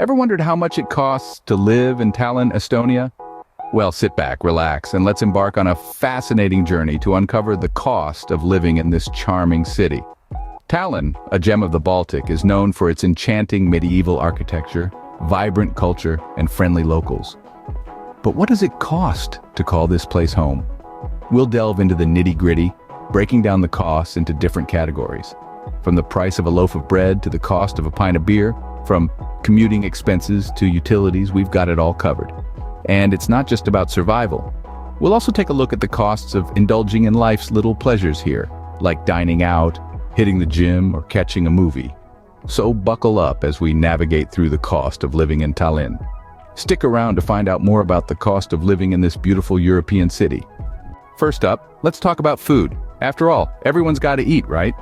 Ever wondered how much it costs to live in Tallinn, Estonia? Well, sit back, relax, and let's embark on a fascinating journey to uncover the cost of living in this charming city. Tallinn, a gem of the Baltic, is known for its enchanting medieval architecture, vibrant culture, and friendly locals. But what does it cost to call this place home? We'll delve into the nitty-gritty, breaking down the costs into different categories. From the price of a loaf of bread to the cost of a pint of beer, from commuting expenses to utilities, we've got it all covered. And it's not just about survival. We'll also take a look at the costs of indulging in life's little pleasures here, like dining out, hitting the gym, or catching a movie. So buckle up as we navigate through the cost of living in Tallinn. Stick around to find out more about the cost of living in this beautiful European city. First up, let's talk about food. After all, everyone's got to eat, right?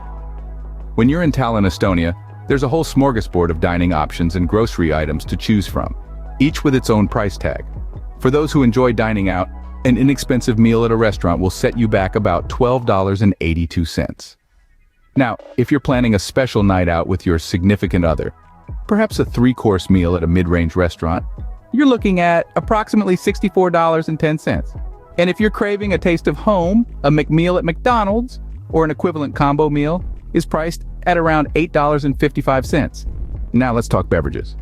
When you're in Tallinn, Estonia, there's a whole smorgasbord of dining options and grocery items to choose from, each with its own price tag. For those who enjoy dining out, an inexpensive meal at a restaurant will set you back about $12.82. Now, if you're planning a special night out with your significant other, perhaps a three-course meal at a mid-range restaurant, you're looking at approximately $64.10. And if you're craving a taste of home, a McMeal at McDonald's or an equivalent combo meal is priced at around $8.55. Now let's talk beverages.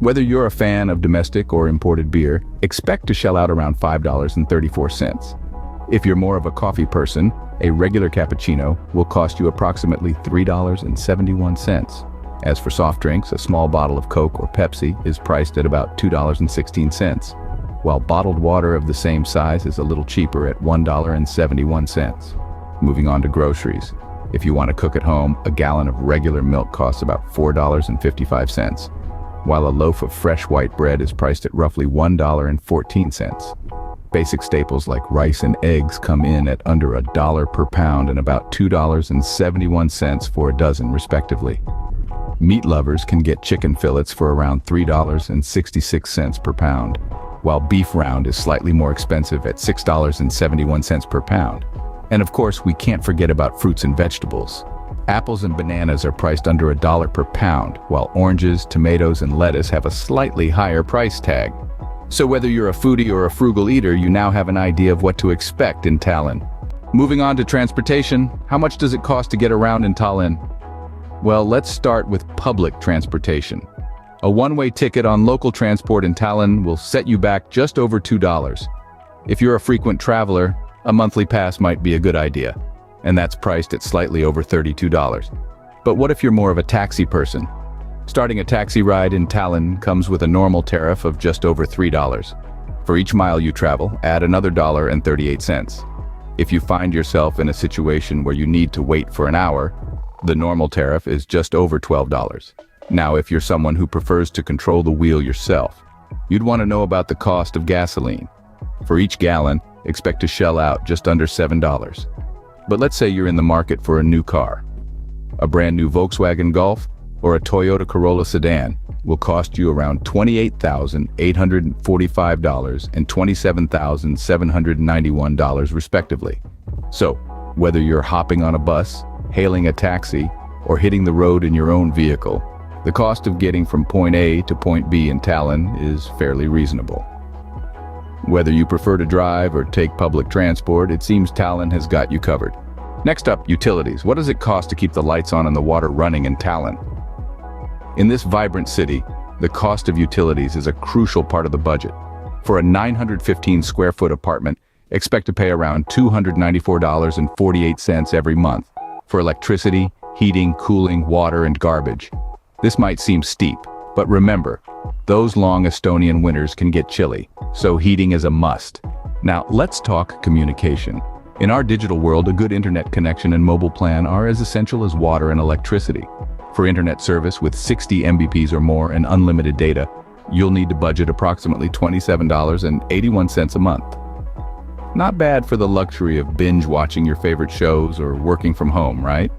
Whether you're a fan of domestic or imported beer, expect to shell out around $5.34. If you're more of a coffee person, a regular cappuccino will cost you approximately $3.71. As for soft drinks, a small bottle of Coke or Pepsi is priced at about $2.16, while bottled water of the same size is a little cheaper at $1.71. Moving on to groceries. If you want to cook at home, a gallon of regular milk costs about $4.55, while a loaf of fresh white bread is priced at roughly $1.14. Basic staples like rice and eggs come in at under $1 per pound and about $2.71 for a dozen, respectively. Meat lovers can get chicken fillets for around $3.66 per pound, while beef round is slightly more expensive at $6.71 per pound. And of course, we can't forget about fruits and vegetables. Apples and bananas are priced under $1 per pound, while oranges, tomatoes, and lettuce have a slightly higher price tag. So whether you're a foodie or a frugal eater, you now have an idea of what to expect in Tallinn. Moving on to transportation, how much does it cost to get around in Tallinn? Well, let's start with public transportation. A one-way ticket on local transport in Tallinn will set you back just over $2. If you're a frequent traveler, a monthly pass might be a good idea, and that's priced at slightly over $32. But what if you're more of a taxi person? Starting a taxi ride in Tallinn comes with a normal tariff of just over $3. For each mile you travel, add another $1.38. If you find yourself in a situation where you need to wait for an hour, the normal tariff is just over $12. Now, if you're someone who prefers to control the wheel yourself, you'd want to know about the cost of gasoline. For each gallon, expect to shell out just under $7. But let's say you're in the market for a new car. A brand new Volkswagen Golf or a Toyota Corolla sedan will cost you around $28,845 and $27,791 respectively. So, whether you're hopping on a bus, hailing a taxi, or hitting the road in your own vehicle, the cost of getting from point A to point B in Tallinn is fairly reasonable. Whether you prefer to drive or take public transport, it seems Tallinn has got you covered. Next up, utilities. What does it cost to keep the lights on and the water running in Tallinn? In this vibrant city, the cost of utilities is a crucial part of the budget. For a 915 square foot apartment, expect to pay around $294.48 every month for electricity, heating, cooling, water, and garbage. This might seem steep, but remember, those long Estonian winters can get chilly, so heating is a must. Now, let's talk communication. In our digital world, a good internet connection and mobile plan are as essential as water and electricity. For internet service with 60 Mbps or more and unlimited data, you'll need to budget approximately $27.81 a month. Not bad for the luxury of binge watching your favorite shows or working from home, right?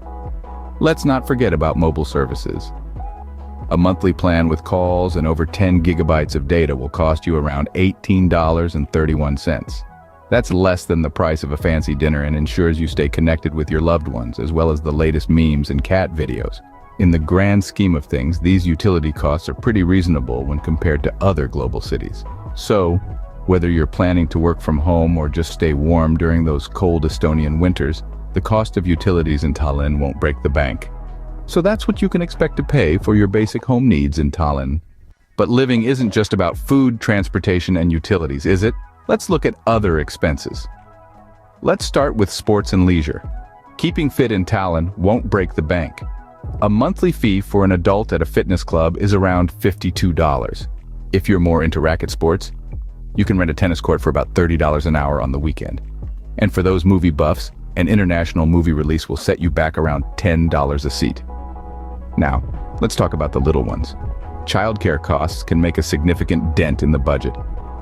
Let's not forget about mobile services. A monthly plan with calls and over 10 gigabytes of data will cost you around $18.31. That's less than the price of a fancy dinner and ensures you stay connected with your loved ones, as well as the latest memes and cat videos. In the grand scheme of things, these utility costs are pretty reasonable when compared to other global cities. So, whether you're planning to work from home or just stay warm during those cold Estonian winters, the cost of utilities in Tallinn won't break the bank. So that's what you can expect to pay for your basic home needs in Tallinn. But living isn't just about food, transportation, and utilities, is it? Let's look at other expenses. Let's start with sports and leisure. Keeping fit in Tallinn won't break the bank. A monthly fee for an adult at a fitness club is around $52. If you're more into racket sports, you can rent a tennis court for about $30 an hour on the weekend. And for those movie buffs, an international movie release will set you back around $10 a seat. Now, let's talk about the little ones. Childcare costs can make a significant dent in the budget.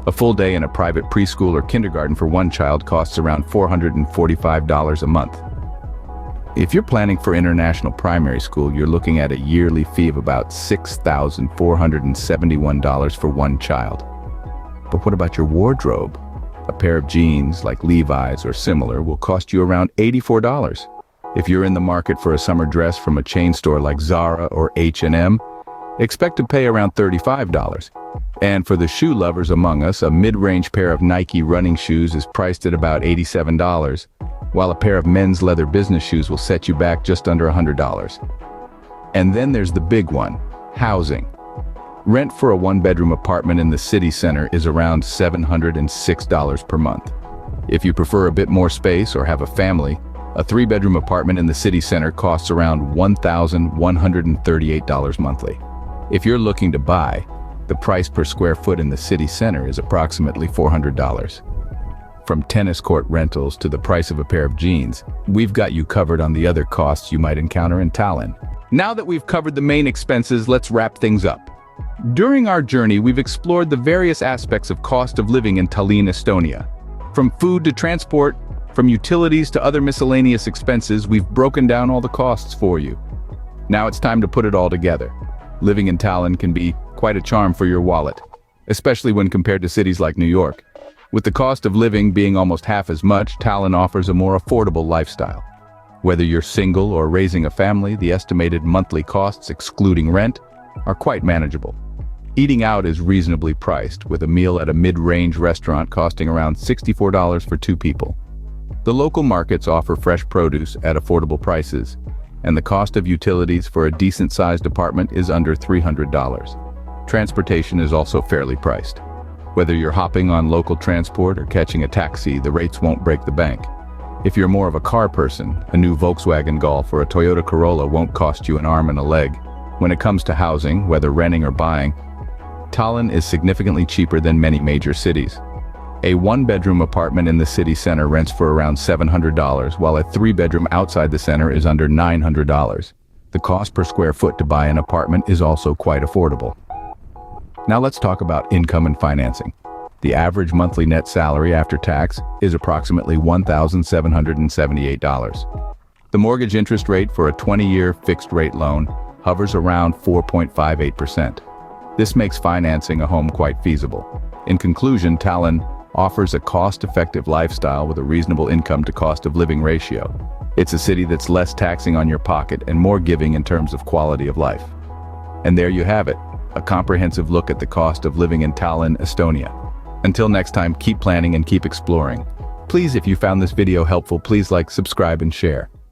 A full day in a private preschool or kindergarten for one child costs around $445 a month. If you're planning for international primary school, you're looking at a yearly fee of about $6,471 for one child. But what about your wardrobe? A pair of jeans like Levi's or similar will cost you around $84. If you're in the market for a summer dress from a chain store like Zara or H&M, expect to pay around $35. And for the shoe lovers among us, a mid-range pair of Nike running shoes is priced at about $87, while a pair of men's leather business shoes will set you back just under $100. And then there's the big one, housing. Rent for a one-bedroom apartment in the city center is around $706 per month. If you prefer a bit more space or have a family, a three-bedroom apartment in the city center costs around $1,138 monthly. If you're looking to buy, the price per square foot in the city center is approximately $400. From tennis court rentals to the price of a pair of jeans, we've got you covered on the other costs you might encounter in Tallinn. Now that we've covered the main expenses, let's wrap things up. During our journey, we've explored the various aspects of cost of living in Tallinn, Estonia. From food to transport, from utilities to other miscellaneous expenses, we've broken down all the costs for you. Now it's time to put it all together. Living in Tallinn can be quite a charm for your wallet, especially when compared to cities like New York. With the cost of living being almost half as much, Tallinn offers a more affordable lifestyle. Whether you're single or raising a family, the estimated monthly costs, excluding rent, are quite manageable. Eating out is reasonably priced, with a meal at a mid-range restaurant costing around $64 for two people. The local markets offer fresh produce at affordable prices, and the cost of utilities for a decent-sized apartment is under $300. Transportation is also fairly priced. Whether you're hopping on local transport or catching a taxi, the rates won't break the bank. If you're more of a car person, a new Volkswagen Golf or a Toyota Corolla won't cost you an arm and a leg. When it comes to housing, whether renting or buying, Tallinn is significantly cheaper than many major cities. A one-bedroom apartment in the city center rents for around $700, while a three-bedroom outside the center is under $900. The cost per square foot to buy an apartment is also quite affordable. Now let's talk about income and financing. The average monthly net salary after tax is approximately $1,778. The mortgage interest rate for a 20-year fixed-rate loan hovers around 4.58%. This makes financing a home quite feasible. In conclusion, Tallinn offers a cost-effective lifestyle with a reasonable income to cost of living ratio. It's a city that's less taxing on your pocket and more giving in terms of quality of life. And there you have it, a comprehensive look at the cost of living in Tallinn, Estonia. Until next time, keep planning and keep exploring. Please, if you found this video helpful, please like, subscribe, and share.